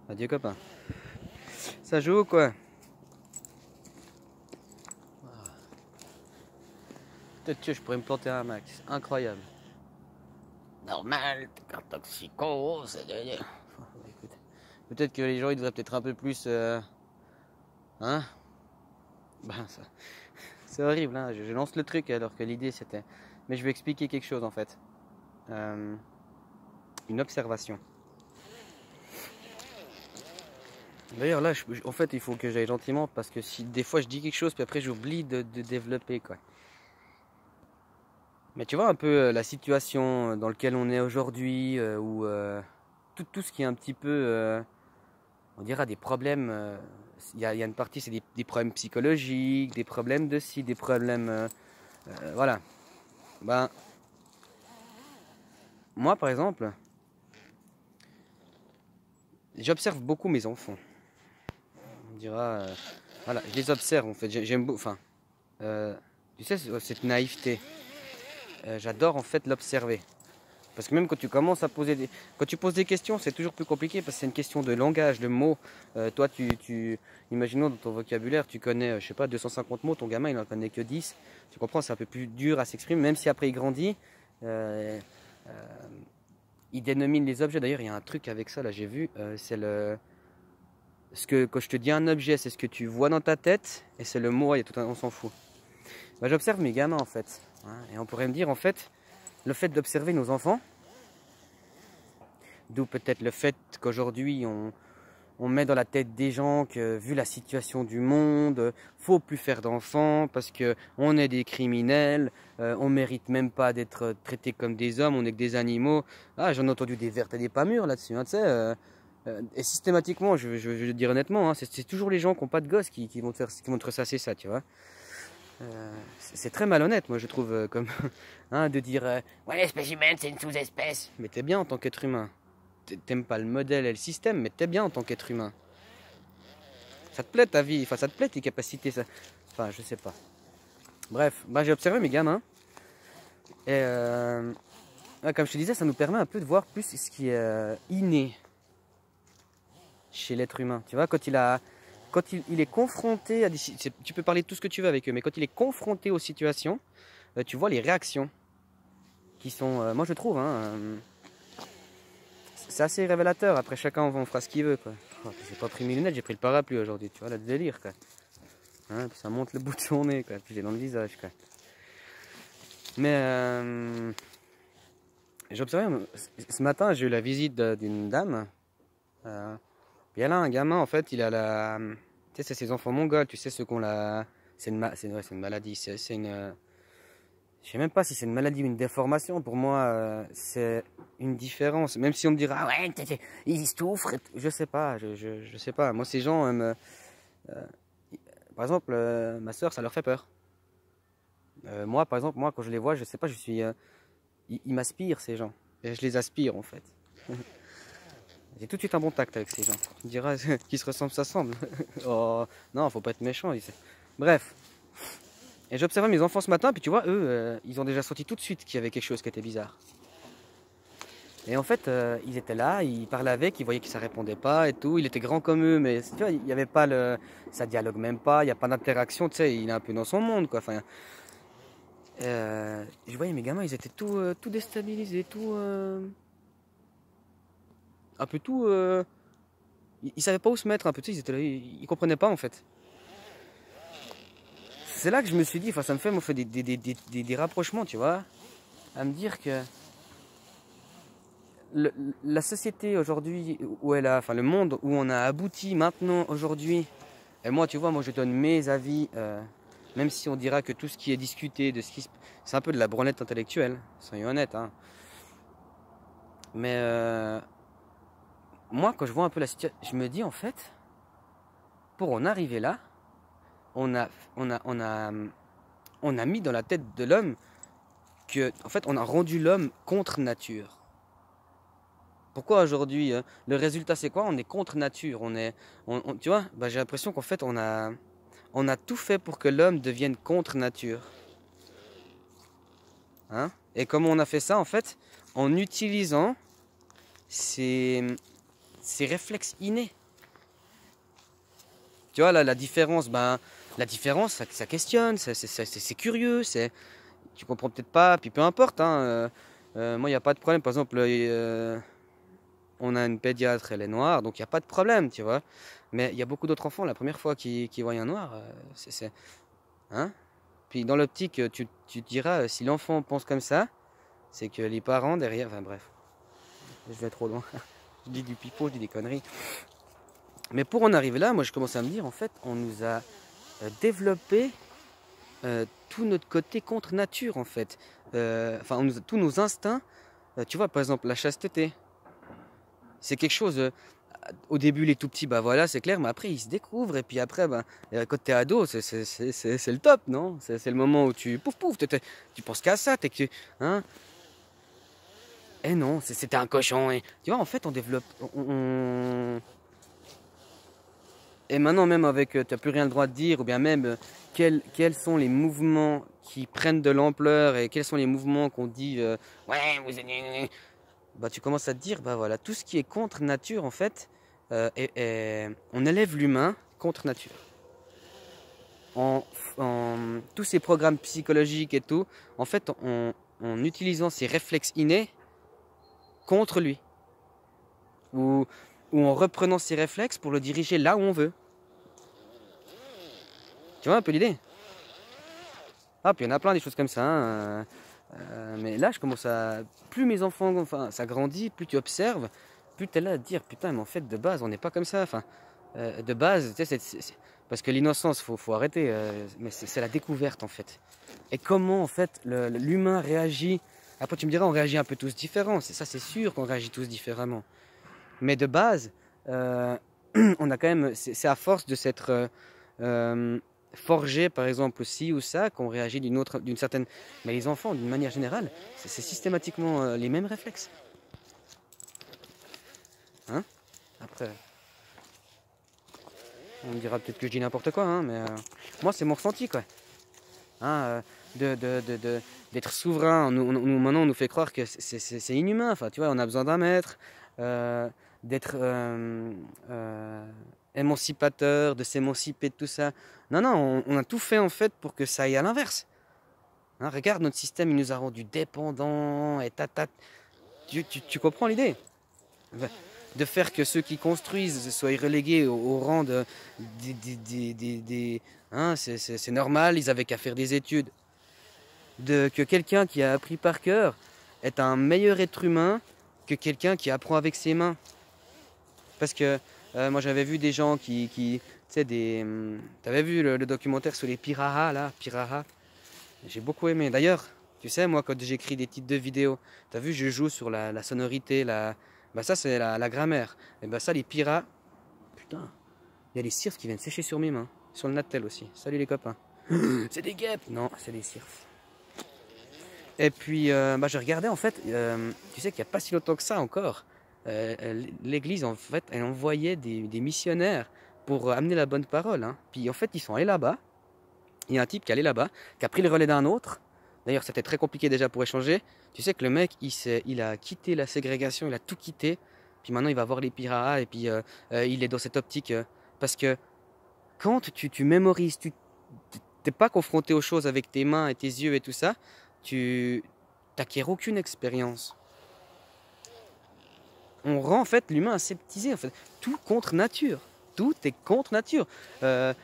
Adieu copain. Ça joue ou quoi? Peut-être que je pourrais me planter un max. Incroyable. Normal, t'es un toxico. Écoute, peut-être que les gens ils devraient peut-être un peu plus. Hein? Ben, ça, c'est horrible, hein? Je lance le truc alors que l'idée c'était. Mais je vais expliquer quelque chose en fait. Une observation. D'ailleurs là, en fait, il faut que j'aille gentiment parce que si des fois je dis quelque chose puis après j'oublie de développer quoi. Mais tu vois un peu la situation dans laquelle on est aujourd'hui, où tout ce qui est un petit peu, on dira des problèmes, il y a une partie c'est des problèmes psychologiques, des problèmes de ci, des problèmes, voilà. Ben, moi par exemple, j'observe beaucoup mes enfants. On dira, voilà, je les observe en fait, j'aime beaucoup, enfin, tu sais, cette naïveté, j'adore en fait l'observer. Parce que même quand tu commences à poser quand tu poses des questions, c'est toujours plus compliqué parce que c'est une question de langage, de mots. Toi, imaginons dans ton vocabulaire, tu connais, je sais pas, 250 mots, ton gamin il en connaît que 10. Tu comprends, c'est un peu plus dur à s'exprimer, même si après il grandit, euh, euh, il dénomine les objets. D'ailleurs, il y a un truc avec ça, là, j'ai vu, c'est quand je te dis un objet, c'est ce que tu vois dans ta tête, et c'est le mot, on s'en fout. Bah, j'observe mes gamins en fait, hein, et on pourrait me dire en fait, le fait d'observer nos enfants, d'où peut-être le fait qu'aujourd'hui on met dans la tête des gens que vu la situation du monde, faut plus faire d'enfants parce que on est des criminels, on mérite même pas d'être traités comme des hommes, on est que des animaux. Ah, j'en ai entendu des vertes et des pas mûres là-dessus, hein, tu sais. Et systématiquement, je veux le dire honnêtement, hein, c'est toujours les gens qui n'ont pas de gosses qui vont te ressasser ça, tu vois. C'est très malhonnête, moi je trouve, comme hein, de dire ouais, l'espèce humaine c'est une sous-espèce. Mais t'es bien en tant qu'être humain. T'aimes pas le modèle et le système, mais t'es bien en tant qu'être humain. Ça te plaît ta vie, enfin ça te plaît tes capacités, ça. Enfin, je sais pas. Bref, bah, j'ai observé mes gamins. Et ouais, comme je te disais, ça nous permet un peu de voir plus ce qui est inné chez l'être humain. Tu vois, quand il est confronté à des tu peux parler de tout ce que tu veux avec eux, mais quand il est confronté aux situations, tu vois les réactions qui sont, moi je trouve, hein, c'est assez révélateur. Après, chacun on fera ce qu'il veut, quoi. Oh, j'ai pas pris mes lunettes, j'ai pris le parapluie aujourd'hui, tu vois, le délire, quoi. Hein, puis ça monte le bout de son nez, quoi. Puis j'ai dans le visage, quoi. Mais j'ai observé, ce matin, j'ai eu la visite d'une dame. Puis elle a un gamin, en fait, il a la. Tu sais, c'est ces enfants mongols, tu sais, ceux qu'on la. C'est une maladie, c'est une. Je sais même pas si c'est une maladie ou une déformation. Pour moi, c'est une différence. Même si on me dira, ah ouais, ils souffrent. Je sais pas, je sais pas. Moi, ces gens, par exemple, ma soeur, ça leur fait peur. Moi, par exemple, moi, quand je les vois, je sais pas, je suis. Ils m'aspirent, ces gens. Et je les aspire, en fait. J'ai tout de suite un bon tact avec ces gens. Tu me diras, qui se ressemblent, ça semble. Oh, non, faut pas être méchant. Bref. Et j'observais mes enfants ce matin, puis tu vois, eux, ils ont déjà senti tout de suite qu'il y avait quelque chose qui était bizarre. Et en fait, ils étaient là, ils parlaient avec, ils voyaient que ça répondait pas et tout. Il était grand comme eux, mais tu vois, il n'y avait pas ça dialogue même pas, il n'y a pas d'interaction, tu sais, il est un peu dans son monde, quoi. Enfin, je voyais mes gamins, ils étaient tout déstabilisés, un peu tout, ils savaient pas où se mettre, un peu, tu sais, ils étaient là, ils comprenaient pas en fait. C'est là que je me suis dit, enfin, ça me fait des rapprochements, tu vois, à me dire que la société aujourd'hui où elle a, enfin le monde où on a abouti maintenant aujourd'hui, et moi tu vois, moi je donne mes avis, même si on dira que tout ce qui est discuté, c'est un peu de la branlette intellectuelle, soyons honnêtes, hein. Mais moi quand je vois un peu la situation, je me dis en fait, pour en arriver là, on a, on a, on a, on a mis dans la tête de l'homme que, en fait, on a rendu l'homme contre nature. Pourquoi aujourd'hui le résultat c'est quoi? On est contre nature. Tu vois, bah, j'ai l'impression qu'en fait on a tout fait pour que l'homme devienne contre nature. Hein? Et comment on a fait ça en fait? En utilisant ces réflexes innés. Tu vois, là, la différence, ben, la différence, ça questionne, c'est curieux, tu comprends peut-être pas, puis peu importe, hein, moi, il n'y a pas de problème. Par exemple, on a une pédiatre, elle est noire, donc il n'y a pas de problème, tu vois. Mais il y a beaucoup d'autres enfants, la première fois qu'ils voient un noir, hein? Puis dans l'optique, tu te diras, si l'enfant pense comme ça, c'est que les parents derrière, enfin bref, je vais trop loin. Je dis du pipeau, je dis des conneries. Mais pour en arriver là, moi je commence à me dire, en fait, on nous a développé tout notre côté contre nature, en fait. Enfin, tous nos instincts, tu vois, par exemple, la chasteté. C'est quelque chose, au début, les tout petits, bah voilà, c'est clair, mais après, ils se découvrent, et puis après, bah, quand t'es ado, c'est le top, non? C'est le moment où pouf, pouf, tu penses qu'à ça, hein? Eh non, c'était un cochon, et tu vois, en fait, on développe, et maintenant, même avec, tu n'as plus rien le droit de dire, ou bien même, quels sont les mouvements qui prennent de l'ampleur, et quels sont les mouvements qu'on dit, ouais, vous êtes... Bah, tu commences à te dire, bah voilà, tout ce qui est contre nature, en fait, on élève l'humain contre nature. Tous ces programmes psychologiques et tout, en fait, en utilisant ces réflexes innés contre lui. Ou en reprenant ses réflexes pour le diriger là où on veut. Tu vois un peu l'idée? Ah, puis il y en a plein des choses comme ça, hein. Mais là, je commence à... Plus mes enfants, enfin, ça grandit, plus tu observes, plus tu es là à te dire, putain, mais en fait, de base, on n'est pas comme ça. Enfin, de base, tu sais, parce que l'innocence, faut arrêter. Mais c'est la découverte, en fait. Et comment, en fait, l'humain réagit. Après, tu me diras, on réagit un peu tous différents. Ça, c'est sûr qu'on réagit tous différemment. Mais de base, on a quand même... C'est à force de s'être... forgé par exemple ci ou ça, qu'on réagit d'une certaine... Mais les enfants, d'une manière générale, c'est systématiquement les mêmes réflexes. Hein? Après, on me dira peut-être que je dis n'importe quoi, hein, mais moi c'est mon ressenti, quoi. Hein, d'être souverain, maintenant on nous fait croire que c'est inhumain, enfin tu vois, on a besoin d'un maître, d'être émancipateur, de s'émanciper de tout ça. Non, non, on a tout fait en fait pour que ça aille à l'inverse. Hein, regarde, notre système, il nous a rendus dépendants et tu comprends l'idée? De faire que ceux qui construisent soient relégués au rang hein, c'est normal, ils avaient qu'à faire des études. Que quelqu'un qui a appris par cœur est un meilleur être humain que quelqu'un qui apprend avec ses mains. Parce que moi j'avais vu des gens tu sais, t'avais vu le documentaire sur les piraras, là, piraras? J'ai beaucoup aimé. D'ailleurs, tu sais, moi, quand j'écris des titres de vidéos, t'as vu, je joue sur la sonorité, bah ça, c'est la grammaire. Et bah ça, les piras... Putain, il y a les cirques qui viennent sécher sur mes mains. Sur le Natel aussi. Salut les copains. C'est des guêpes! Non, c'est des cirques. Et puis, bah, je regardais, en fait, tu sais qu'il n'y a pas si longtemps que ça encore. L'église, en fait, elle envoyait des missionnaires pour amener la bonne parole. Hein. Puis, en fait, ils sont allés là-bas. Il y a un type qui est allé là-bas, qui a pris le relais d'un autre. D'ailleurs, c'était très compliqué déjà pour échanger. Tu sais que le mec, il a quitté la ségrégation, il a tout quitté. Puis maintenant, il va voir les pirates et puis il est dans cette optique. Parce que quand tu mémorises, tu n'es pas confronté aux choses avec tes mains et tes yeux et tout ça, tu n'acquiers aucune expérience. On rend en fait l'humain aseptisé, en fait. Tout contre nature. Tout est contre nature.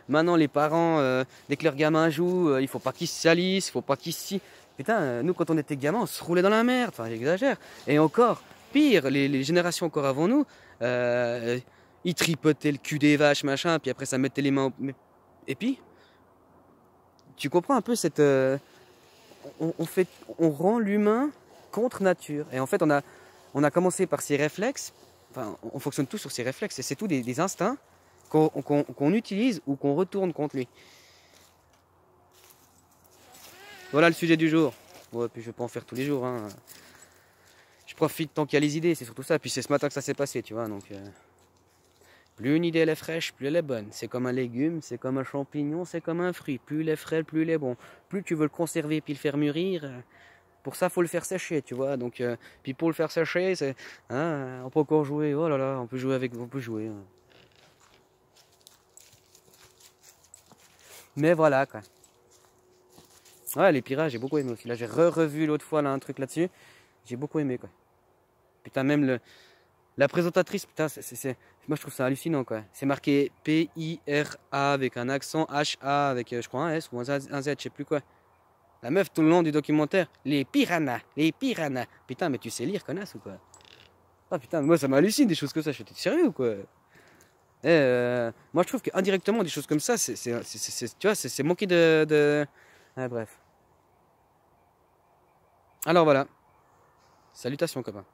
Maintenant, les parents, dès que leurs gamins jouent, il faut pas qu'ils se salissent, il faut pas qu'ils se... Putain, nous, quand on était gamins, on se roulait dans la merde. Enfin, j'exagère. Et encore, pire, les générations encore avant nous, ils tripotaient le cul des vaches, machin, puis après, ça mettait les mains... Et puis, tu comprends un peu cette... on rend l'humain contre nature. Et en fait, on a commencé par ces réflexes. Enfin, on fonctionne tous sur ces réflexes. Et c'est tout des instincts qu'on utilise ou qu'on retourne contre lui. Voilà le sujet du jour. Ouais, puis je vais pas en faire tous les jours. Hein. Je profite tant qu'il y a les idées, c'est surtout ça. Puis c'est ce matin que ça s'est passé, tu vois. Donc, plus une idée elle est fraîche, plus elle est bonne. C'est comme un légume, c'est comme un champignon, c'est comme un fruit. Plus il est frais, plus il est bon. Plus tu veux le conserver puis le faire mûrir, pour ça, faut le faire sécher, tu vois. Donc, puis pour le faire sécher, on peut encore jouer. Oh là là, on peut jouer avec, on peut jouer. Mais voilà, quoi. Ouais, les pirates, j'ai beaucoup aimé aussi. Là, j'ai revu l'autre fois là, un truc là-dessus. J'ai beaucoup aimé, quoi. Putain, même la présentatrice, putain, moi je trouve ça hallucinant, quoi. C'est marqué P-I-R-A avec un accent H-A avec, je crois, un S ou un Z, je sais plus quoi. La meuf, tout le long du documentaire, les piranhas, les piranhas. Putain, mais tu sais lire, connasse ou quoi? Ah putain, moi ça m'hallucine des choses comme ça. Je suis sérieux ou quoi? Moi je trouve qu'indirectement, des choses comme ça, tu vois, c'est manquer de... Ah, bref. Alors voilà. Salutations, copain.